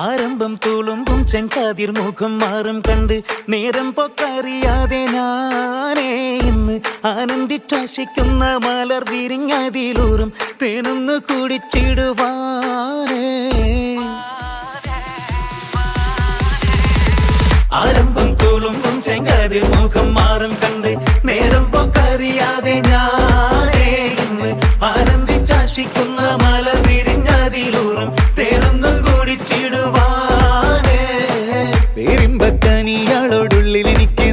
ആരംഭം തുളുമ്പും ചെങ്കാതിർ മുഖം മാറും കണ്ട് നേരം പൊക്കറിയാതെ ഞാനേ ഇന്ന് ആനന്ദിച്ചാശിക്കുന്ന മലർ വിരിഞ്ഞതിലൂറും തേനൊന്ന് കുടിച്ചിടുവാനേ. ആരംഭം തുളുമ്പും ചെങ്കാതിർ